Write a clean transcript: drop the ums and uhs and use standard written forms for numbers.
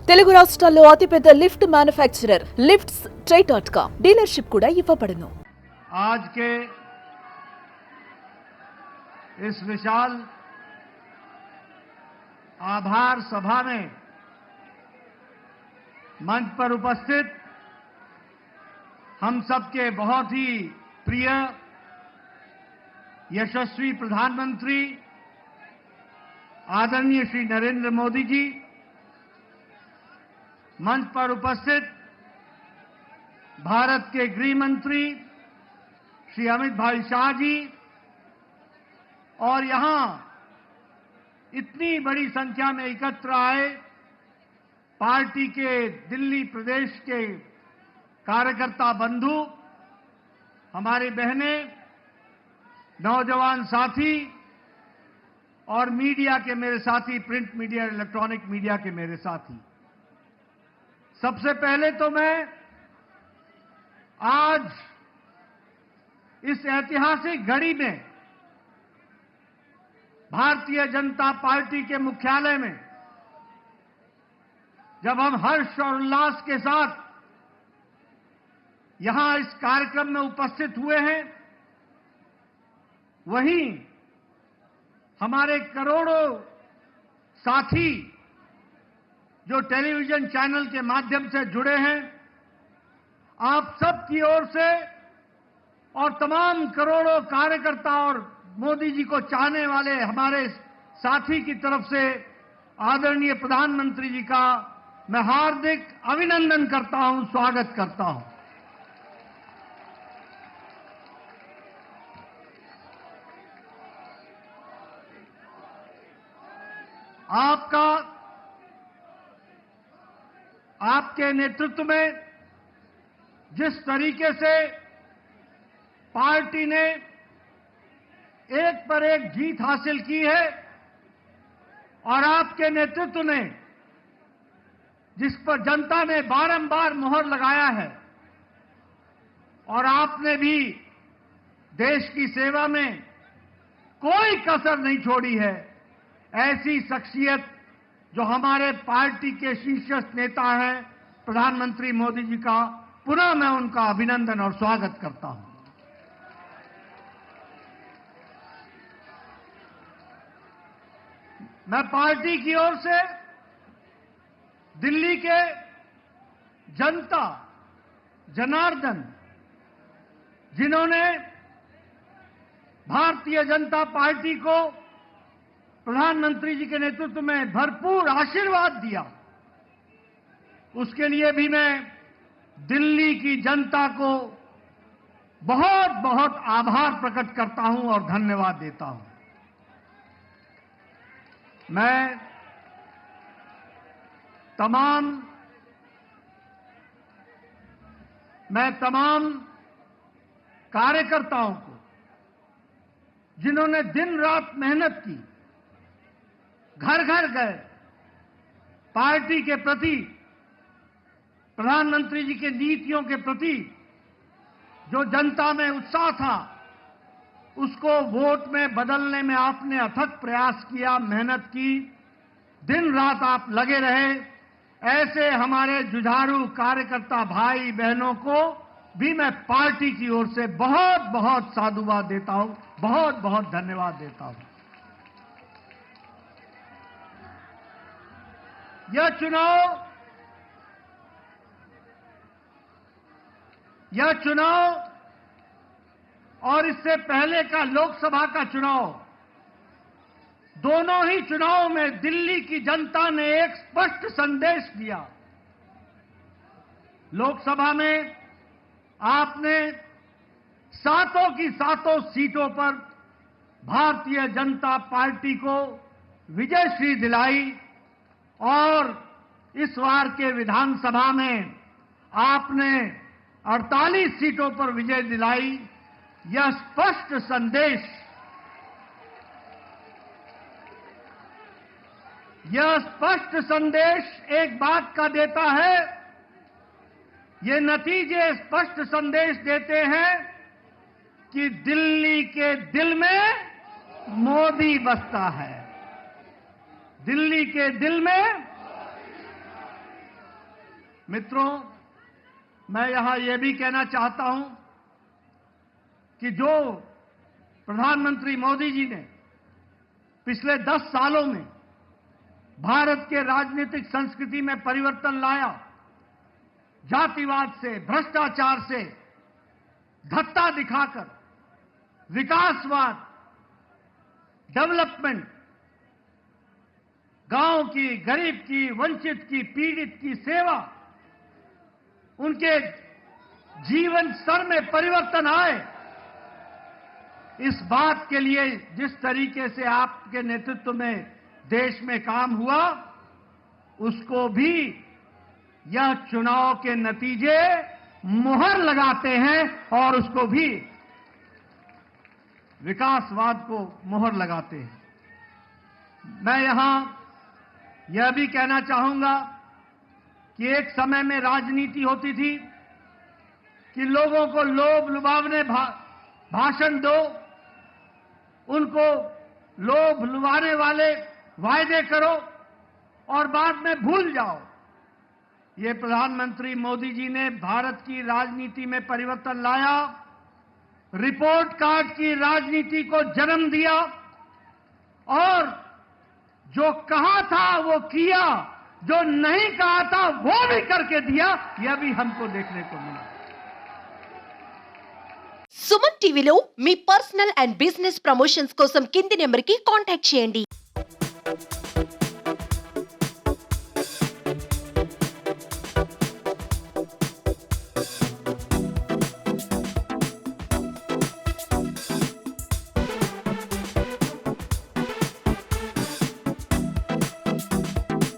తెలుగు రాష్ట్రాల్లో అతిపెద్ద lift manufacturer lifts ట్రై.com dealership కూడా ఇవ్వబడును। आज के इस विशाल आभार सभा में मंच पर उपस्थित हम सबके बहुत ही प्रिय यशस्वी प्रधानमंत्री आदरणीय श्री नरेंद्र मोदी जी, मंच पर उपस्थित भारत के गृह मंत्री श्री अमित भाई शाह जी और यहां इतनी बड़ी संख्या में एकत्र आए पार्टी के दिल्ली प्रदेश के कार्यकर्ता बंधु, हमारी बहनें, नौजवान साथी और मीडिया के मेरे साथी, प्रिंट मीडिया, इलेक्ट्रॉनिक मीडिया के मेरे साथी, सबसे पहले तो मैं आज इस ऐतिहासिक घड़ी में भारतीय जनता पार्टी के मुख्यालय में जब हम हर्ष और उल्लास के साथ यहां इस कार्यक्रम में उपस्थित हुए हैं, वहीं हमारे करोड़ों साथी जो टेलीविजन चैनल के माध्यम से जुड़े हैं, आप सब की ओर से और तमाम करोड़ों कार्यकर्ता और मोदी जी को चाहने वाले हमारे साथी की तरफ से आदरणीय प्रधानमंत्री जी का मैं हार्दिक अभिनंदन करता हूं, स्वागत करता हूं। आपके नेतृत्व में जिस तरीके से पार्टी ने एक पर एक जीत हासिल की है और आपके नेतृत्व ने जिस पर जनता ने बारंबार मोहर लगाया है और आपने भी देश की सेवा में कोई कसर नहीं छोड़ी है, ऐसी शख्सियत जो हमारे पार्टी के शीर्षस्थ नेता हैं प्रधानमंत्री मोदी जी का पुनः मैं उनका अभिनंदन और स्वागत करता हूं। मैं पार्टी की ओर से दिल्ली के जनता जनार्दन, जिन्होंने भारतीय जनता पार्टी को प्रधानमंत्री जी के नेतृत्व में भरपूर आशीर्वाद दिया, उसके लिए भी मैं दिल्ली की जनता को बहुत बहुत आभार प्रकट करता हूं और धन्यवाद देता हूं। मैं तमाम कार्यकर्ताओं को जिन्होंने दिन रात मेहनत की, घर घर गए, पार्टी के प्रति, प्रधानमंत्री जी के नीतियों के प्रति जो जनता में उत्साह था, उसको वोट में बदलने में आपने अथक प्रयास किया, मेहनत की, दिन रात आप लगे रहे। ऐसे हमारे जुझारू कार्यकर्ता भाई बहनों को भी मैं पार्टी की ओर से बहुत बहुत साधुवाद देता हूं, बहुत बहुत धन्यवाद देता हूं। यह चुनाव और इससे पहले का लोकसभा का चुनाव, दोनों ही चुनाव में दिल्ली की जनता ने एक स्पष्ट संदेश दिया। लोकसभा में आपने सातों की सातों सीटों पर भारतीय जनता पार्टी को विजयश्री दिलाई और इस बार के विधानसभा में आपने 48 सीटों पर विजय दिलाई। यह स्पष्ट संदेश एक बात का देता है, ये नतीजे स्पष्ट संदेश देते हैं कि दिल्ली के दिल में मोदी बसता है। दिल्ली के दिल में मित्रों, मैं यहां यह भी कहना चाहता हूं कि जो प्रधानमंत्री मोदी जी ने पिछले 10 सालों में भारत के राजनीतिक संस्कृति में परिवर्तन लाया, जातिवाद से, भ्रष्टाचार से धत्ता दिखाकर विकासवाद, डेवलपमेंट, गांव की, गरीब की, वंचित की, पीड़ित की सेवा, उनके जीवन स्तर में परिवर्तन आए, इस बात के लिए जिस तरीके से आपके नेतृत्व में देश में काम हुआ, उसको भी यह चुनाव के नतीजे मुहर लगाते हैं और उसको भी विकासवाद को मुहर लगाते हैं। मैं यहां यह भी कहना चाहूंगा कि एक समय में राजनीति होती थी कि लोगों को लोभ लुभावने भाषण दो, उनको लोभ लुभाने वाले वायदे करो और बाद में भूल जाओ। ये प्रधानमंत्री मोदी जी ने भारत की राजनीति में परिवर्तन लाया, रिपोर्ट कार्ड की राजनीति को जन्म दिया और जो कहा था वो किया, जो नहीं कहा था वो भी करके दिया। यह भी हमको देखने को मिला। సుమన్ టీవీలో మీ పర్సనల్ అండ్ బిజినెస్ ప్రమోషన్స్ కోసం కింది నెంబర్కి కాంటాక్ట్ చేయండి.